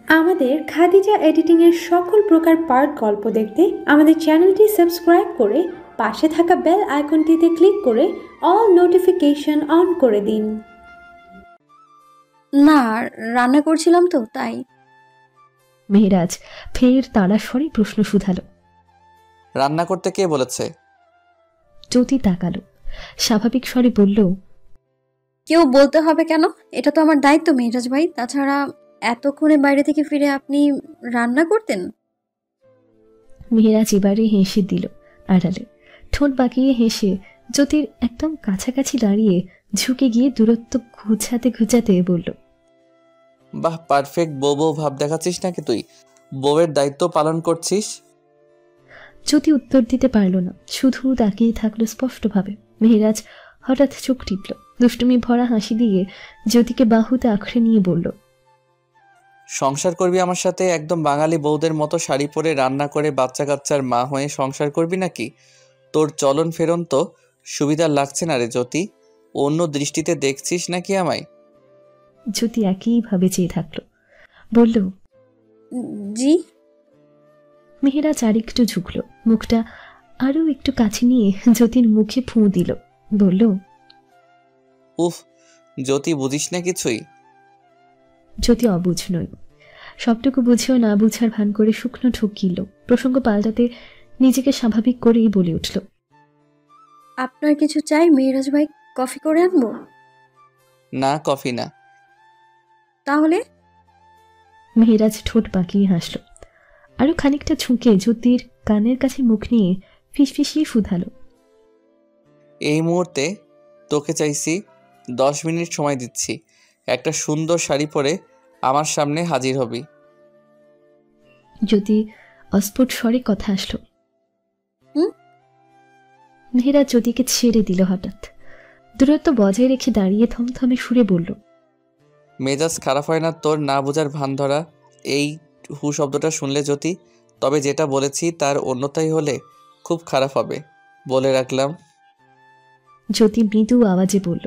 আমাদের খাদিজা এডিটিং এর সকল প্রকার পার্ট গল্প দেখতে আমাদের চ্যানেলটি সাবস্ক্রাইব করে পাশে থাকা বেল আইকনটিতে ক্লিক করে অল নোটিফিকেশন অন করে দিন। না, রান্না করছিলাম তো তাই। মেহেরাজ ফের তাড়া স্বরে প্রশ্ন শুধালো। রান্না করতে কে বলেছে? জ্যোতি তাকালো, স্বাভাবিক স্বরে বলল, কেউ বলতে হবে কেন? এটা তো আমার দায়িত্ব মেহরাজ ভাই। তাছাড়া এতক্ষণে বাইরে থেকে ফিরে আপনি রান্না করতেন? মেহেরাজ এবারে হেসে দিল আড়ালে, ঠোঁট বাঁকিয়ে হেসে জ্যোতির একদম কাছাকাছি দাঁড়িয়ে ঝুঁকে গিয়ে দূরত্ব ঘুচাতে ঘুচাতে বলল, বাহ, পারফেক্ট বউ বউ ভাব দেখাচ্ছিস নাকি তুই? বউয়ের দায়িত্ব পালন করছিস। জ্যোতি উত্তর দিতে পারল না, শুধু তাকিয়ে থাকলো স্পষ্টভাবে। মেহেরাজ হঠাৎ চোখ টিপল, দুষ্টুমি ভরা হাসি দিয়ে জ্যোতিকে বাহুতে আঁকড়ে নিয়ে বলল, সংসার করবি আমার সাথে? একদম বাঙালি বউদের মতো শাড়ি পরে রান্না করে বাচ্চা কাচ্চার মা হয়ে সংসার করবি নাকি? তোর চলন ফেরন তো সুবিধার লাগছে না রে জ্যোতি। অন্য দৃষ্টিতে দেখছিস নাকি আমায়? জ্যোতি একইভাবে চেয়ে থাকলো, বলল, জি। মেহেরাজ আর একটু ঝুঁকল, মুখটা আরো একটু কাছে নিয়ে জ্যোতির মুখে ফুঁ দিল, বলল, উফ জ্যোতি, বুঝিস না কিছুই। জ্যোতি অবুঝ নই, সবটুকু বুঝেও না বুঝার ভান করে শুকনো ঠকিল। প্রসঙ্গ পাল্টাতে নিজেকে স্বাভাবিক করেই বলে উঠল, আপনার কিছু চাই মেহরাজ ভাই? কফি করে আনবো? না, কফি না। তাহলে? মেহেরাজ ঠোঁট বাঁকিয়ে হাসল, আরো খানিকটা ঝুঁকে জ্যোতির কানের কাছে মুখ নিয়ে ফিসফিসিয়ে শুধালো, এই মুহূর্তে তোকে চাইছি, 10 মিনিট সময় দিচ্ছি। একটা সুন্দর শাড়ি পরে আমার সামনে হাজির হবি। জ্যোতি অস্ফুট স্বরে কথা আসলো। হুম? মেহেরাজ জ্যোতিকে ছেড়ে দিল হঠাৎ, দূরত্ব বজায় রেখে দাঁড়িয়ে থমথমে সুরে বলল, মেজাজ খারাপ হয় না তোর না বোঝার ভান ধরা এই হু শব্দটা শুনলে জ্যোতি? তবে যেটা বলেছি তার অন্যথাই হলে খুব খারাপ হবে, বলে রাখলাম। জ্যোতি মৃদু আওয়াজে বলল,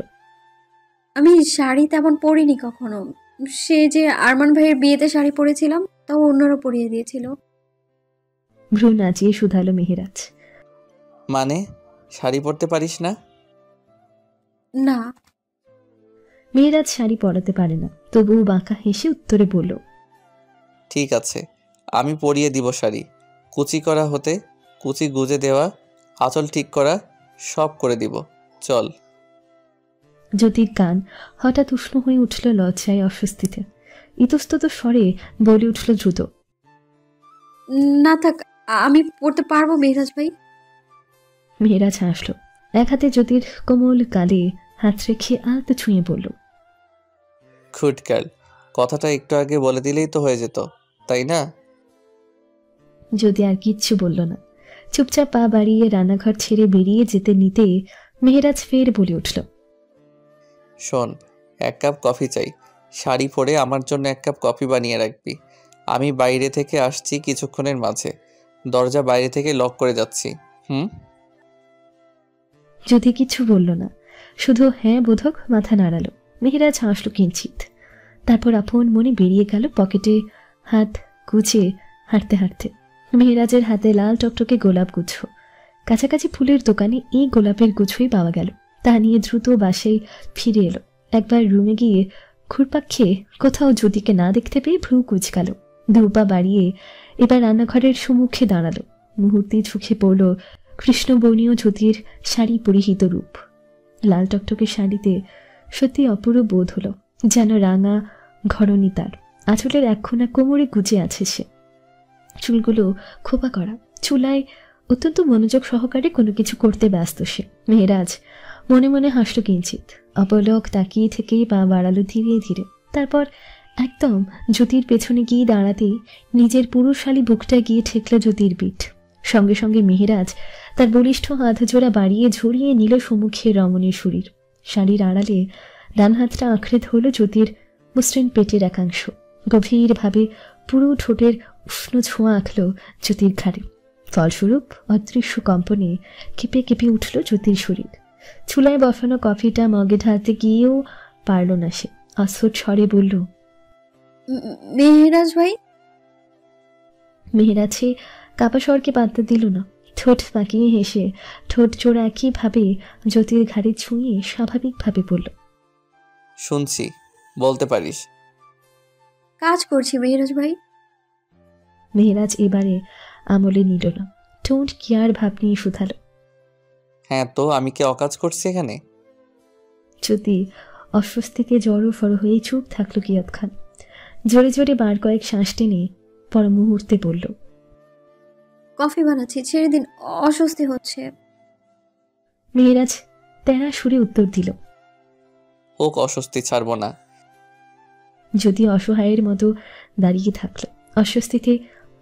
আমি শাড়ি তেমন পরিনি কখনো। সে যে আরমান ভাইয়ের বিয়েতে শাড়ি পরেছিলাম, তাও অন্যরা পরিয়ে দিয়েছিল। ভ্রু নাচিয়ে শুধালো মেহেরাজ। মানে শাড়ি পরতে পারিস না? না। মেহেরাজ শাড়ি পরাতে পারে না, তবুও বাঁকা হেসে উত্তরে বলল, ঠিক আছে, আমি পরিয়ে দিব শাড়ি। কুচি করা হতে কুচি গুজে দেওয়া, আঁচল ঠিক করা, সব করে দিব। চল। জ্যোতির কান হঠাৎ উষ্ণ হয়ে উঠল লজ্জায় অস্বস্তিতে, ইতস্তত স্বরে বলে উঠল দ্রুত, না থাক, আমি পড়তে পারবো মেহরাজ ভাই। মেহেরাজ হাসল, এক হাতে জ্যোতির কোমল গালে হাত রেখে আলতো ছুঁয়ে বলল, খুটকাল, কথাটা একটু আগে বলে দিলেই তো হয়ে যেত, তাই না? জ্যোতি আর কিচ্ছু বলল না, চুপচাপ পা বাড়িয়ে রান্নাঘর ছেড়ে বেরিয়ে যেতে নিতে মেহেরাজ ফের বলে উঠল, শোন, 1 কাপ কফি চাই। শাড়ি পরে আমার জন্য 1 কাপ কফি বানিয়ে রাখবি। আমি বাইরে থেকে আসছি কিছুক্ষণের মাঝে। দরজা বাইরে থেকে লক করে যাচ্ছি। জ্যোতি কিছু বলল না, শুধু হ্যাঁ বোধক মাথা নাড়ালো। মেহেরাজ হাসল কিঞ্চিত, তারপর আপন মনে বেরিয়ে গেল পকেটে হাত গুছে হাঁটতে হাঁটতে। মেহেরাজের হাতে লাল টকটকে গোলাপ গুচ্ছ, কাছাকাছি ফুলের দোকানে এই গোলাপের গুছই পাওয়া গেল। তা নিয়ে দ্রুত বাসায় ফিরে এলো। একবার রুমে গিয়ে ঘুরপাক খেয়ে কোথাও জ্যোতিকে না দেখতে পেয়ে ভ্রু কুচকাল। দুপা বাড়িয়ে এবার রান্নাঘরের সম্মুখে দাঁড়ালো। মুহূর্তেই চোখে পড়ল কৃষ্ণবর্ণীয় জ্যোতির শাড়ি পরিহিত রূপ। লাল টকটকে শাড়িতে সত্যি অপূর্ব বোধ হলো, যেন রাঙা ঘরণী তার। আঁচলের একখানা কোমরে গুজে আছে সে, চুলগুলো খোপা করা। চুলায় অত্যন্ত মনোযোগ সহকারে কোনো কিছু করতে ব্যস্ত সে। মেহেরাজ মনে মনে হাসল কিঞ্চিত, অপলক তাকিয়ে থেকেই পা বাড়ালো ধীরে ধীরে। তারপর একদম জ্যোতির পেছনে গিয়ে দাঁড়াতেই নিজের পুরুষালী বুকটা গিয়ে ঠেকল জ্যোতির পিঠ। সঙ্গে সঙ্গে মেহেরাজ তার বলিষ্ঠ হাত জোড়া বাড়িয়ে ঝরিয়ে নিল সম্মুখে রমণীর শরীর। শাড়ির আড়ালে ডান হাতটা আঁকড়ে ধরল জ্যোতির মসৃণ পেটের একাংশ। গভীরভাবে পুরো ঠোঁটের উষ্ণ ছোঁয়া আঁকল জ্যোতির ঘাড়ে। ফলস্বরূপ অদৃশ্য কম্পনে কেঁপে কেঁপে উঠল জ্যোতির শরীর। চুলায় বসানো কফিটা মগে ঢালতে গিয়েও পারল না সে। অস্ফুট স্বরে বলল, মেহেরাজ ভাই। মেহেরাছে কাপা স্বরকে পাত্তা দিল না। ঠোঁট পাকিয়ে হেসে ঠোঁট জোড়া একইভাবে জ্যোতির ঘাড়ে ছুঁয়ে স্বাভাবিকভাবে বলল, শুনছি, বলতে পারিস। কাজ করছি মেহেরাজ ভাই। মেহেরাজ এবারে আমলে নিল না, ডোন্ট কেয়ার ভাব নিয়ে শুধালো, হ্যাঁ তো আমি কি অকাজ করছি এখানে? জ্যোতি অস্বস্তিতে জড়ো হয়ে চুপ থাকলো কিয়ৎক্ষণ। জোরে জোরে বার কয়েক শ্বাস টেনে পর মুহূর্তে বলল, কফি বানাচ্ছি, ছেড়ে দিন, অস্বস্তি হচ্ছে। মেহেরাজ তেরা সুরে উত্তর দিল, হোক, অস্বস্তি ছাড়বো না। জ্যোতি অসহায়ের মতো দাঁড়িয়ে থাকলো। অস্বস্তিতে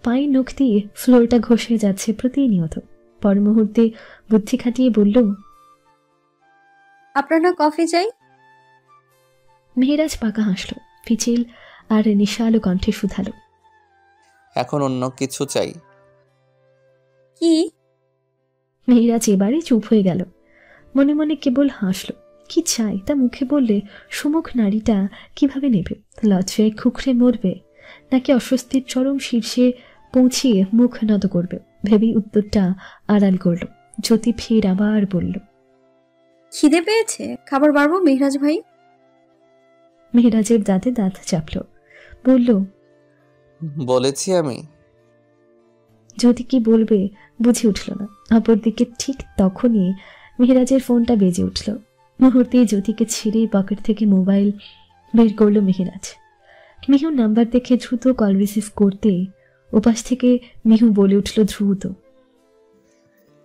পায়ের নখ দিয়ে ফ্লোরটা ঘষে যাচ্ছে প্রতিনিয়ত। পর মুহূর্তে বুদ্ধি খাটিয়ে বলল, আপনার না কফি চাই? মেহেরাজ পাকা হাসলো, পিচিল আর নিশালো কণ্ঠে শুধালো, এখন অন্য কিছু চাই। কি? মেহেরাজ এবারে চুপ হয়ে গেল। মনে মনে কেবল হাসলো। কি চাই তা মুখে বললে সুমুখ নারীটা কিভাবে নেবে? লজ্জায় খুখড়ে মরবে, নাকি অস্বস্তির চরম শীর্ষে পৌঁছিয়ে মুখ নত করবে? ভেবেই উত্তরটা আড়াল করল। জ্যোতি ফের আবার বলল, খিদে পেয়েছে, খাবার বাড়বো মেহেরাজ ভাই? মেহেরাজের দাঁতে দাঁত চাপল, বলল, বলেছি আমি। জ্যোতি কি বলবে বুঝে উঠল না। অপরদিকে ঠিক তখনই মেহেরাজের ফোনটা বেজে উঠল। মুহূর্তে জ্যোতিকে ছিঁড়ে পকেট থেকে মোবাইল বের করলো মেহেরাজ। মিহুর নাম্বার দেখে দ্রুত কল রিসিভ করতে ওপাশ থেকে মিহু বলে উঠল দ্রুত,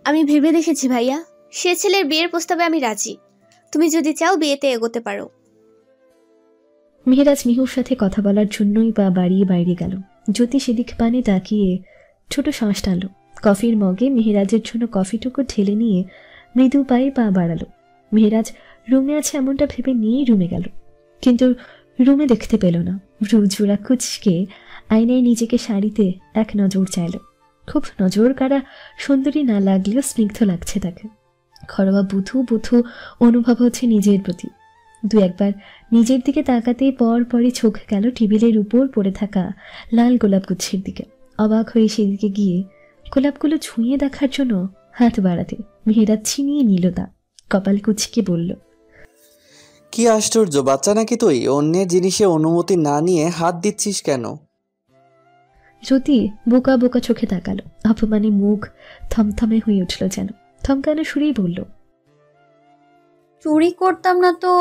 আমি ভেবে দেখেছি ভাইয়া, সে ছেলের বিয়ের প্রস্তাবে আমি রাজি। তুমি যদি চাও বিয়েতে এগোতে পারো। মেহেরাজ মিহুর সাথে কথা বলার জন্যই পা বাড়িয়ে বাইরে গেল। জ্যোতি সেদিক পানে তাকিয়ে ছোট শ্বাস টানল। কফির মগে মেহেরাজের জন্য কফিটুকু ঢেলে নিয়ে মৃদু পায়ে পা বাড়ালো। মেহেরাজ রুমে আছে এমনটা ভেবে নিয়েই রুমে গেল, কিন্তু রুমে দেখতে পেল না। রুজুরা কুচকে আয়নায় নিজেকে শাড়িতে এক নজর চাইল। খুব নজর কাড়া সুন্দরী না লাগলেও স্নিগ্ধ লাগছে তাকে। ঘরোয়া বুথু বুথু অনুভব হচ্ছে নিজের প্রতি। দু একবার নিজের দিকে তাকাতেই পরই চোখ গেল টেবিলের উপর পড়ে থাকা লাল গোলাপ গুচ্ছের দিকে। অবাক হয়ে সেদিকে গিয়ে গোলাপগুলো ছুঁয়ে দেখার জন্য হাত বাড়াতে মেহেরাজ ছিনিয়ে নিল তা। কপাল কুচকে বলল, কি আশ্চর্য, বাচ্চা নাকি তুই? অন্যের জিনিসে অনুমতি না নিয়ে হাত দিচ্ছিস কেন? জ্যোতি বোকা বোকা চোখে তাকালো। অপমানে মুখ থমথমে হয়ে উঠল যেন। থমকানো সুরেই বলল, চুরি করতাম না তো,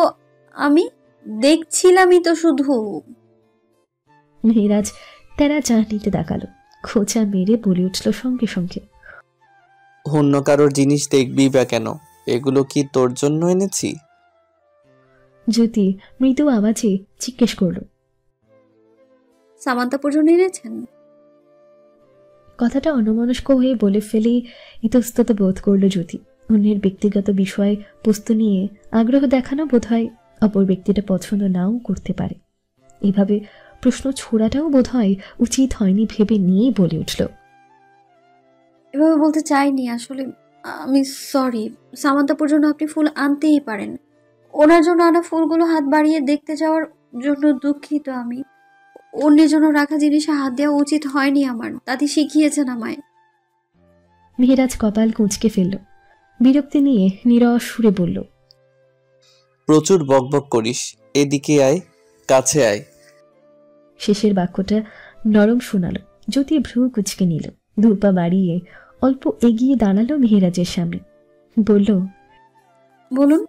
আমি দেখছিলামই তো শুধু। মেহেরাজ তেরা চাহনিতে তাকালো। খোঁচা মেরে বলে উঠল সঙ্গে সঙ্গে, অন্য কারোর জিনিস দেখবি বা কেন? এগুলো কি তোর জন্য এনেছি? জ্যোতি মৃদু আওয়াজে জিজ্ঞেস করল, সামান্তা পর্যন্ত এনেছেন? কথাটা অন্যমনস্ক হয়ে বলে ফেলেই ইতস্তত বোধ করল জ্যোতি। অন্যের ব্যক্তিগত বিষয় বস্তু নিয়ে আগ্রহ দেখানো বোধহয় অপর ব্যক্তিটা পছন্দ নাও করতে পারে। এভাবে প্রশ্ন ছোড়াটাও বোধহয় উচিত হয়নি ভেবে নিয়েই বলে উঠল, এভাবে বলতে চাইনি আসলে। আমি সরি। সামান্তা পর্যন্ত আপনি ফুল আনতেই পারেন। ওনার জন্য আনা ফুলগুলো হাত বাড়িয়ে দেখতে যাওয়ার জন্য দুঃখিত আমি। অন্যের জন্য রাখা জিনিসে হাত দেওয়া উচিত হয়নি আমার। দাদি শিখিয়েছেন আমায়। মেহেরাজ কপাল কুঁচকে ফেলল। বিরক্তি নিয়ে নীরস সুরে বলল, প্রচুর বকবক করিস, এদিকে আয়, কাছে আয়। শেষের বাক্যটা নরম শোনালো। জ্যোতি ভ্রু কুচকে নিল। ধূপা বাড়িয়ে অল্প এগিয়ে দাঁড়ালো মেহেরাজের সামনে। বলল, বলুন।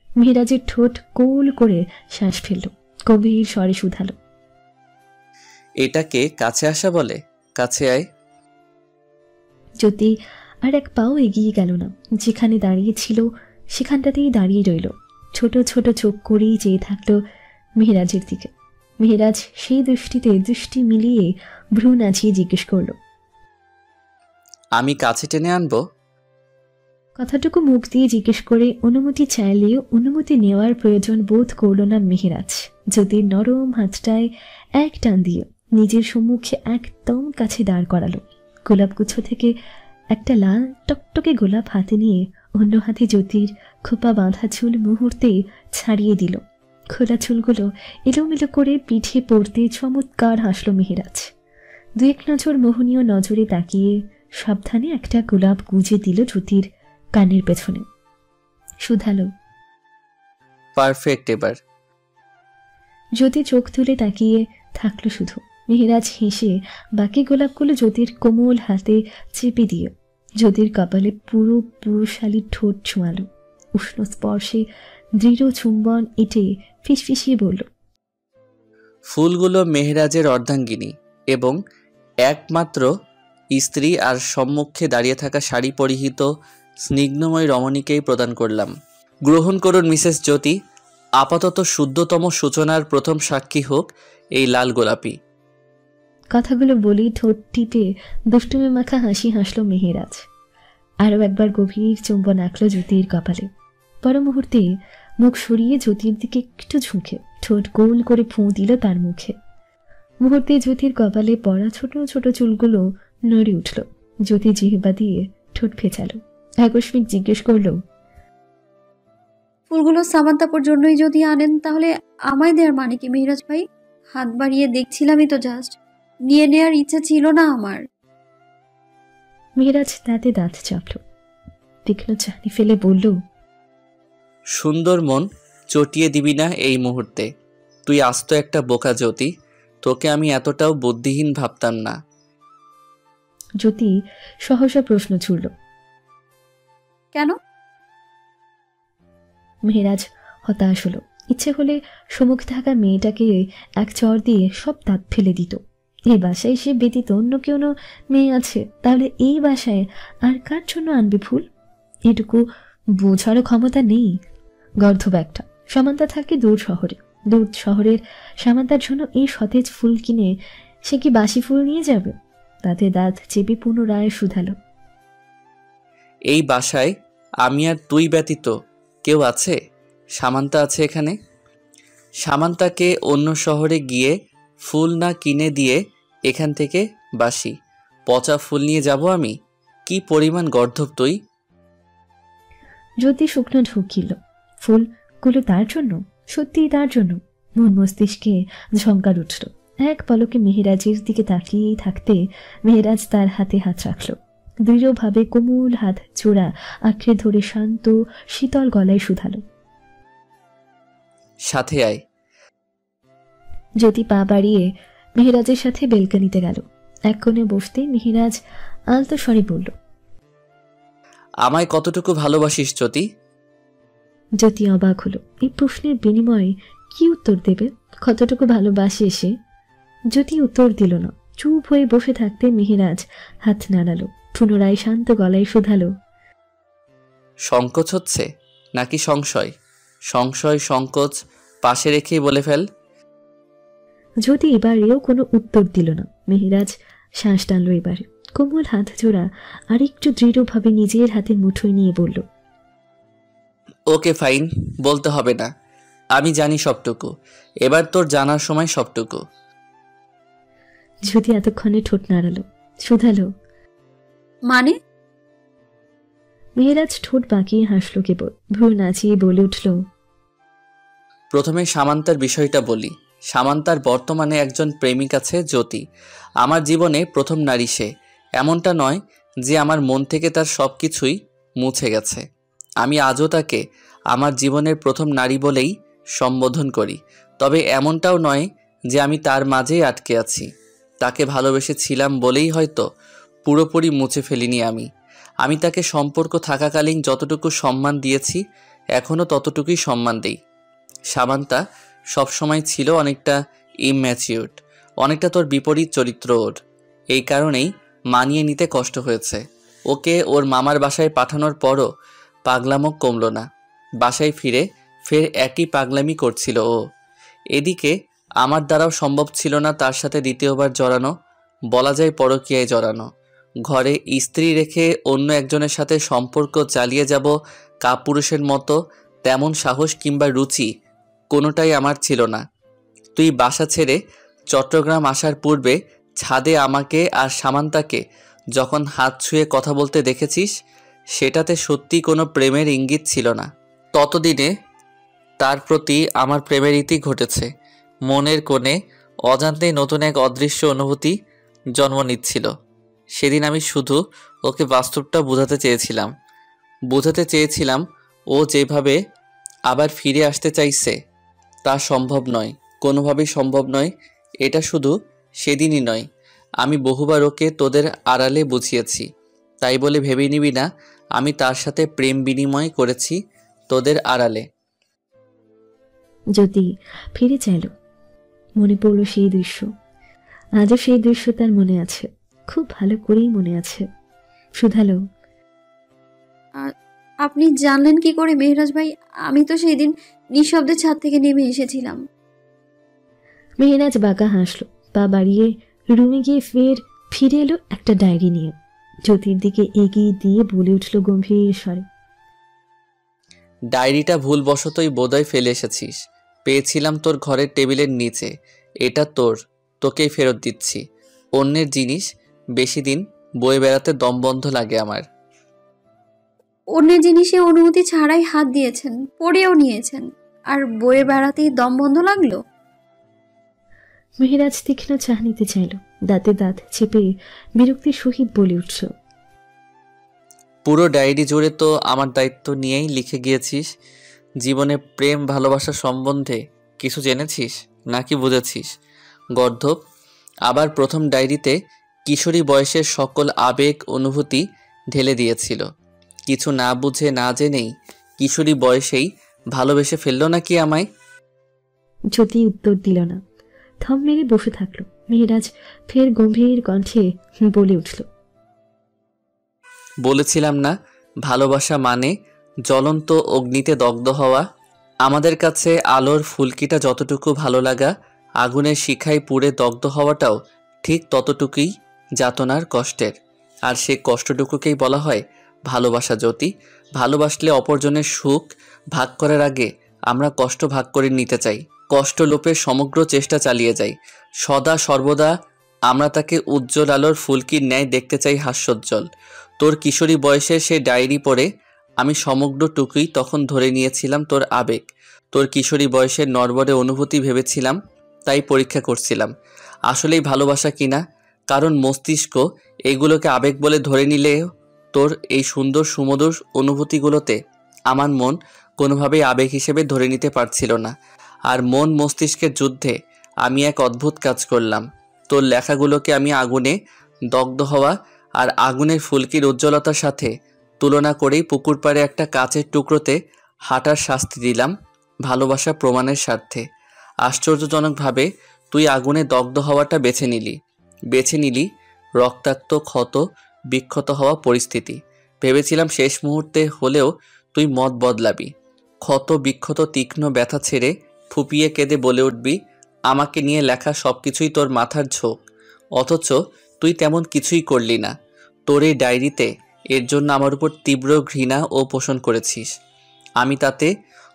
মেহেরাজের ঠোঁট কোল করে শ্বাস ফেলল। গভীর স্বরে শুধালো, এটাকে কাছে আসা বলে? কাছে আয়। জ্যোতি আর এক পাও এগিয়ে গেল না। যেখানে দাঁড়িয়ে ছিল সেখানটাতেই দাঁড়িয়ে রইল। ছোট ছোট চোখ করেই চেয়ে থাকলো মেহেরাজের দিকে। মেহেরাজ সেই দৃষ্টিতে দৃষ্টি মিলিয়ে ভ্রু নাচিয়ে জিজ্ঞেস করল, আমি কাছে টেনে আনবো? কথাটুকু মুখ দিয়ে জিজ্ঞেস করে অনুমতি চাইলেও অনুমতি নেওয়ার প্রয়োজন বোধ করল না মেহেরাজ। জ্যোতির নরম হাতটায় এক টান দিয়ে নিজের সম্মুখে একদম কাছে দাঁড় করালো। গোলাপগুচ্ছ থেকে একটা লাল টকটকে গোলাপ হাতে নিয়ে অন্য হাতে জ্যোতির খোপা বাঁধা চুল মুহূর্তে ছাড়িয়ে দিল। খোলা চুলগুলো এলোমেলো করে পিঠে পড়তে চমৎকার হাসল মেহেরাজ। দু এক নজর মোহনীয় নজরে তাকিয়ে সাবধানে একটা গোলাপ গুজে দিল জ্যোতির কানের পেছনে। শুধালো, পারফেক্ট এবার। জ্যোতি চোখ তুলে তাকিয়ে থাকলো শুধু। মেহেরাজ হেসে বাকি গোলাপগুলো জ্যোতির কোমল হাতে চেপে দিয়ে জ্যোতির কপালে পুরো পুরুষালীর ঠোঁট ছোঁয়ালো। উষ্ণ স্পর্শে দৃঢ় চুম্বন এঁটে ফিসফিসিয়ে বলল, ফুলগুলো মেহেরাজের অর্ধাঙ্গিনী এবং একমাত্র স্ত্রী আর সম্মুখে দাঁড়িয়ে থাকা শাড়ি পরিহিত স্নিগ্ধময় রমণীকেই প্রদান করলাম। গ্রহণ করুন মিসেস জ্যোতি, আপাতত শুদ্ধতম সূচনার প্রথম সাক্ষী হোক এই লাল গোলাপি। কথাগুলো বলেই ঠোঁট টিপে দুষ্টুমি মাখা হাসি হাসল মেহেরাজ। আরও একবার গভীর চুম্বন আঁকল জ্যোতির কপালে। পর মুহূর্তে মুখ সরিয়ে জ্যোতির দিকে একটু ঝুঁকে ঠোঁট গোল করে ফুঁ দিল তার মুখে। মুহূর্তে জ্যোতির কপালে পড়া ছোট ছোট চুলগুলো নড়ে উঠল। জ্যোতি জিহ্বা দিয়ে ঠোঁট ফেঁচালো। আকস্মিক জিজ্ঞেস করল, ফুলগুলো সামান্তাপুর জন্যই যদি আনেন তাহলে আমায় দেওয়ার মানে কি মেহেরাজ ভাই? হাত বাড়িয়ে দেখছিলামই তো, জাস্ট নিয়ে নেওয়ার ইচ্ছা ছিল না আমার। মেহেরাজ দাঁতে দাঁত চাপল, তীক্ষ্ণ চাহনি ফেলে বলল, সুন্দর মন চটিয়ে দিবি না এই মুহূর্তে। তুই আস্ত একটা বোকা জ্যোতি, তোকে আমি এতটাও বুদ্ধিহীন ভাবতাম না। জ্যোতি সহসা প্রশ্ন ছুড়ল, কেন? মেহেরাজ হতাশ হলো। ইচ্ছে হলে সম্মুখে থাকা মেয়েটাকে এক চড় দিয়ে সব দাঁত ফেলে দিত। এই বাসায় সে ব্যতীত অন্য কোনো মেয়ে আছে, তাহলে এই বাসায় আর কার জন্য আনবে ফুল? এটুকু বোঝারও ক্ষমতা নেই। গর্ধব একটা। সামান্তা থাকে দূর শহরে। দূর শহরের সামান্তার জন্য এই সতেজ ফুল কিনে সে কি বাসি ফুল নিয়ে যাবে? তাতে দাঁত চেপে পুনরায় শুধালো, এই বাসায় আমি আর তুই ব্যতীত কেউ আছে? সামান্তা আছে এখানে। সামান্তাকে অন্য শহরে গিয়ে ফুল না কিনে দিয়ে এখান থেকে বাসি পচা ফুল নিয়ে যাব আমি? কি পরিমাণ গর্ধব তুই! জ্যোতি শুকনো ঢুকিল। ফুলগুলো তার জন্য? সত্যিই তার জন্য? মন মস্তিষ্কে ঝঙ্কার উঠল। এক পলকে মেহেরাজের দিকে তাকিয়েই থাকতে মেহেরাজ তার হাতে হাত রাখল। দৃঢ়ভাবে কোমল হাত জোড়া আঁকড়ে ধরে শান্ত শীতল গলায় শুধালো, সাথে আয়। জ্যোতি পা বাড়িয়ে মেহেরাজের সাথে বেলকানিতে গেল। এক কোণে বসতে মেহেরাজ আলতো স্বরে বলল, আমায় কতটুকু ভালোবাসিস জ্যোতি? জ্যোতি অবাক হলো। এই প্রশ্নের বিনিময়ে কি উত্তর দেবে? কতটুকু ভালোবাসে সে? জ্যোতি উত্তর দিল না। চুপ হয়ে বসে থাকতে মেহেরাজ হাত নাড়ালো। পুনরায় শান্ত গলায় শুধালো, সংকোচ হচ্ছে নাকি সংশয়? সংশয় সংকোচ পাশে রেখেই বলে ফেল। জ্যোতি এবারেও কোনো উত্তর দিল না। মেহেরাজ শ্বাস টানল এবারে। কোমল হাত জোড়া আর একটু দৃঢ়ভাবে নিজের হাতের মুঠোয় নিয়ে বলল, ওকে ফাইন, বলতে হবে না, আমি জানি সবটুকু। এবার তোর জানার সময় সবটুকু। জ্যোতি এতক্ষণে ঠোঁট নাড়ালো, শুধালো, মানে? মেহেরাজ ঠোঁট বাঁকিয়ে হাসল কেবল। ভ্রু নাচিয়ে বলে উঠল, প্রথমে সামান্তার বিষয়টা বলি। সামান্তার বর্তমানে একজন প্রেমিক আছে, জ্যোতি। আমার জীবনে প্রথম নারী সে। এমনটা নয় যে আমার মন থেকে তার সব কিছুই মুছে গেছে। আমি আজও তাকে আমার জীবনের প্রথম নারী বলেই সম্বোধন করি। তবে এমনটাও নয় যে আমি তার মাঝেই আটকে আছি। তাকে ভালোবেসেছিলাম বলেই হয়তো পুরোপুরি মুছে ফেলিনি আমি। আমি তাকে সম্পর্ক থাকাকালীন যতটুকু সম্মান দিয়েছি এখনও ততটুকুই সম্মান দিই। সামান্তা সবসময় ছিল অনেকটা ইম্যাচিউরড, অনেকটা তোর বিপরীত চরিত্র ওর। এই কারণেই মানিয়ে নিতে কষ্ট হয়েছে। ওকে ওর মামার বাসায় পাঠানোর পরও পাগলামো কমল না। বাসায় ফিরে ফের একই পাগলামি করছিল ও। এদিকে আমার দ্বারাও সম্ভব ছিল না তার সাথে দ্বিতীয়বার জড়ানো, বলা যায় পরকীয়ায় জড়ানো। ঘরে স্ত্রী রেখে অন্য একজনের সাথে সম্পর্ক চালিয়ে যাব কাপুরুষের মতো তেমন সাহস কিংবা রুচি কোনোটাই আমার ছিল না। তুই বাসা ছেড়ে চট্টগ্রাম আসার পূর্বে ছাদে আমাকে আর সামান্তাকে যখন হাত ছুঁয়ে কথা বলতে দেখেছিস, সেটাতে সত্যি কোনো প্রেমের ইঙ্গিত ছিল না। তার প্রতি আমার প্রেমের ইতি ঘটেছে। মনের কোণে অজান্তেই নতুন এক অদৃশ্য অনুভূতি জন্ম নিচ্ছিল। সেদিন আমি শুধু ওকে বাস্তবটা বোঝাতে চেয়েছিলাম ও যেভাবে আবার ফিরে আসতে চাইছে তা সম্ভব নয়, কোনোভাবেই সম্ভব নয়। এটা শুধু সেদিনই নয়, আমি বহুবার ওকে তোদের আড়ালে বুঝিয়েছি। তাই বলে ভেবে নিবি না আমি তার সাথে প্রেম বিনিময় করেছি তোদের আড়ালে। জ্যোতি ফিরে চাইল। মনে পড়ল সেই দৃশ্য। আজও সেই দৃশ্য তার মনে আছে, খুব ভালো করেই মনে আছে। শুধালো, আপনি জানলেন কি করে মেহরাজ ভাই? আমি তো সেই দিন নিঃশব্দে ছাদ থেকে নেমে এসেছিলাম। মেহেরাজ বাঁকা হাসলো, পা বাড়িয়ে রুমে গিয়ে ফিরে এলো একটা ডায়েরি নিয়ে। জ্যোতির দিকে এগিয়ে দিয়ে বলে উঠল গম্ভীর স্বরে, ডায়েরিটা ভুলবশতই বোধহয় ফেলে এসেছিস। পেয়েছিলাম তোর ঘরের টেবিলের নিচে। এটা তোকেই ফেরত দিচ্ছি। অন্যের জিনিস বেশি দিন বয়ে বেড়াতে দম বন্ধ লাগে আমার। অন্যের জিনিসে অনুমতি ছাড়াই হাত দিয়েছেন, পড়েও নিয়েছেন, আর বয়ে বেড়াতেই দম বন্ধ লাগলো। মেহেরাজ তীক্ষ্ণ চাহনিতে চাইল, দাঁতে দাঁত চেপে বিরক্তির সহিত বলে উঠল, পুরো ডায়েরি জুড়ে তো আমার দায়িত্ব নিয়েই লিখে গিয়েছিস। জীবনে প্রেম ভালোবাসা সম্বন্ধে কিছু জেনেছিস নাকি বুঝেছিস? গর্ধব। আবার প্রথম ডায়েরিতে কিশোরী বয়সের সকল আবেগ অনুভূতি ঢেলে দিয়েছিল। কিছু না বুঝে না জেনেই কিশোরী বয়সেই ভালোবেসে ফেললো নাকি আমায়? জ্যোতি উত্তর দিল না, থম মেরে বসে থাকলো। মেহেরাজ ফের গম্ভীর কণ্ঠে বলে উঠল, বলেছিলাম না ভালোবাসা মানে জ্বলন্ত অগ্নিতে দগ্ধ হওয়া। আমাদের কাছে আলোর ফুলকিটা যতটুকু ভালো লাগা, আগুনের শিখায় পুড়ে দগ্ধ হওয়াটাও ঠিক ততটুকুই যাতনার কষ্টের। আর সে কষ্টটুকুকেই বলা হয় ভালোবাসা। জ্যোতি, ভালোবাসলে অপরজনের সুখ ভাগ করার আগে আমরা কষ্ট ভাগ করে নিতে চাই, কষ্ট লোপের সমগ্র চেষ্টা চালিয়ে যাই। সদা সর্বদা আমরা তাকে উজ্জ্বল আলোর ফুলকির ন্যায় দেখতে চাই, হাস্যোজ্জ্বল। তোর কিশোরী বয়সের সে ডায়েরি পড়ে আমি সমগ্রটুকুই তখন ধরে নিয়েছিলাম তোর আবেগ, তোর কিশোরী বয়সের নড়বড়ে অনুভূতি ভেবেছিলাম, তাই পরীক্ষা করছিলাম আসলেই ভালোবাসা কিনা। কারণ মস্তিষ্ক এগুলোকে আবেগ বলে ধরে নিলেও তোর এই সুন্দর সুমধুর অনুভূতিগুলোতে আমার মন কোনোভাবেই আবেগ হিসেবে ধরে নিতে পারছিল না। আর মন মস্তিষ্কের যুদ্ধে আমি এক অদ্ভুত কাজ করলাম। তোর লেখাগুলোকে আমি আগুনে দগ্ধ হওয়া আর আগুনের ফুলকির উজ্জ্বলতার সাথে তুলনা করেই পুকুর পাড়ে একটা কাচের টুকরোতে হাঁটার শাস্তি দিলাম ভালোবাসা প্রমাণের স্বার্থে। আশ্চর্যজনকভাবে তুই আগুনে দগ্ধ হওয়াটা বেছে নিলি রক্তাক্ত ক্ষত বিক্ষত হওয়া পরিস্থিতি। ভেবেছিলাম শেষ মুহূর্তে হলেও তুই মত বদলাবি, ক্ষত বিক্ষত তীক্ষ্ণ ব্যথা ছেড়ে ফুপিয়ে কেঁদে বলে উঠবি আমাকে নিয়ে লেখা সব কিছুই তোর মাথার ঝোঁক। অথচ তুই তেমন কিছুই করলি না। তোর এই ডায়েরিতে এর জন্য আমার উপর তীব্র ঘৃণা ও পোষণ করেছিস। আমি তাতে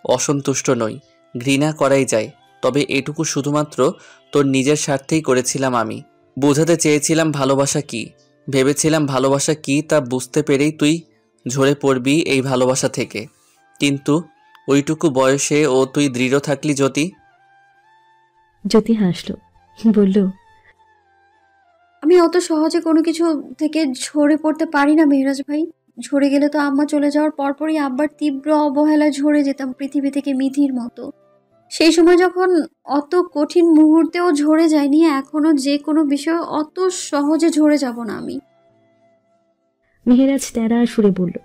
অসন্তুষ্ট নই, ঘৃণা করাই যায়, তবে এটুকু শুধুমাত্র তোর নিজের স্বার্থেই করেছিলাম। আমি বোঝাতে চেয়েছিলাম ভালোবাসা কি, ভেবেছিলাম ভালোবাসা কি তা বুঝতে পেরেই তুই ঝরে পড়বি এই ভালোবাসা থেকে। কিন্তু ওইটুকু বয়সে ও তুই দৃঢ় থাকলি জ্যোতি। জ্যোতি হাসলো, বলল, আমি অত সহজে কোনো কিছু থেকে ঝরে পড়তে পারি না মেহরাজ ভাই। ঝরে গেলে তো আম্মা চলে যাওয়ার পরপরই আব্বার তীব্র অবহেলায় ঝরে যেতাম পৃথিবী থেকে মিথির মতো। সেই সময় যখন অত কঠিন মুহূর্তেও ঝরে যায়নি, এখনো যে কোনো বিষয় অত সহজে ঝরে যাব না আমি। মেহেরাজ তেরা সুরে বলল,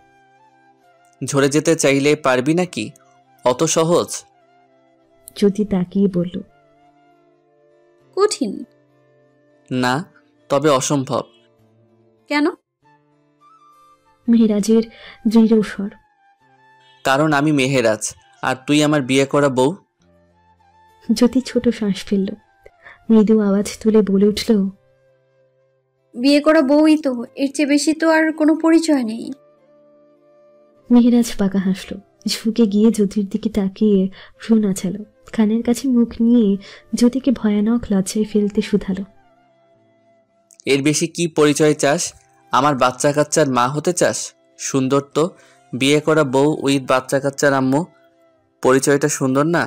ঝরে যেতে চাইলে পারবি নাকি? অত সহজ? জ্যোতি তাকিয়ে বলল, কঠিন না, তবে অসম্ভব। কেন? মেহেরাজের দৃঢ় স্বর, কারণ আমি মেহেরাজ আর তুই আমার বিয়ে করা বউ। জ্যোতি ছোট শ্বাস ফেলল, মৃদু আওয়াজ তুলে বলে উঠল, বিয়ে করা বউই তো, এর চেয়ে বেশি তো আর কোনো পরিচয় নেই। মেহেরাজ পাকা হাসল, ঝুঁকে গিয়ে জ্যোতির দিকে তাকিয়ে ভ্রু নাচালো, কানের কাছে মুখ নিয়ে জ্যোতিকে ভয়ানক লজ্জায় ফেলতে শুধালো, এর বেশি কি পরিচয় চাস? আমার বাচ্চা কাচ্চার মা হতে চাস? সুন্দর তো, বিয়ে করা বউ উইথ বাচ্চা কাচ্চার আম্মু। পরিচয়টা সুন্দর না?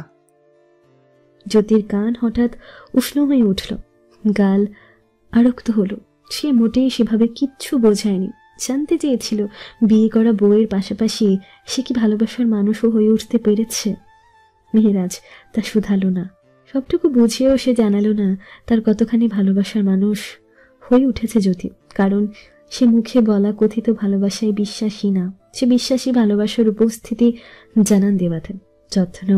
জ্যোতির কান হঠাৎ উষ্ণ হয়ে উঠল, গাল আরক্ত হলো। সে মোটেই সেভাবে কিচ্ছু বোঝায়নি। জানতে চেয়েছিল বিয়ে করা বউয়ের পাশাপাশি সে কি ভালোবাসার মানুষও হয়ে উঠতে পেরেছে। মেহেরাজ তা শুধালো না। সবটুকু বুঝিয়েও সে জানালো না তার কতখানি ভালোবাসার মানুষ হয়ে উঠেছে জ্যোতি। কারণ সে মুখে বলা কথিত ভালোবাসায় বিশ্বাসী না, সে বিশ্বাসী ভালোবাসার উপস্থিতি জানান দেওয়াতে, যত্ন,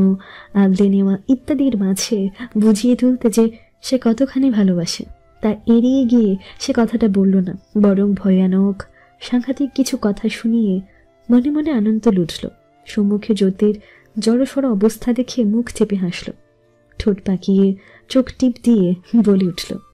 আগলে নেওয়া ইত্যাদির মাঝে বুঝিয়ে তুলতে যে সে কতখানি ভালোবাসে। তা এড়িয়ে গিয়ে সে কথাটা বলল না, বরং ভয়ানক সাংঘাতিক কিছু কথা শুনিয়ে মনে মনে আনন্দ লুটল। সম্মুখে জ্যোতির জড়সড় অবস্থা দেখে মুখ চেপে হাসল, ঠোঁট পাকিয়ে চোখ টিপ দিয়ে বলে উঠল,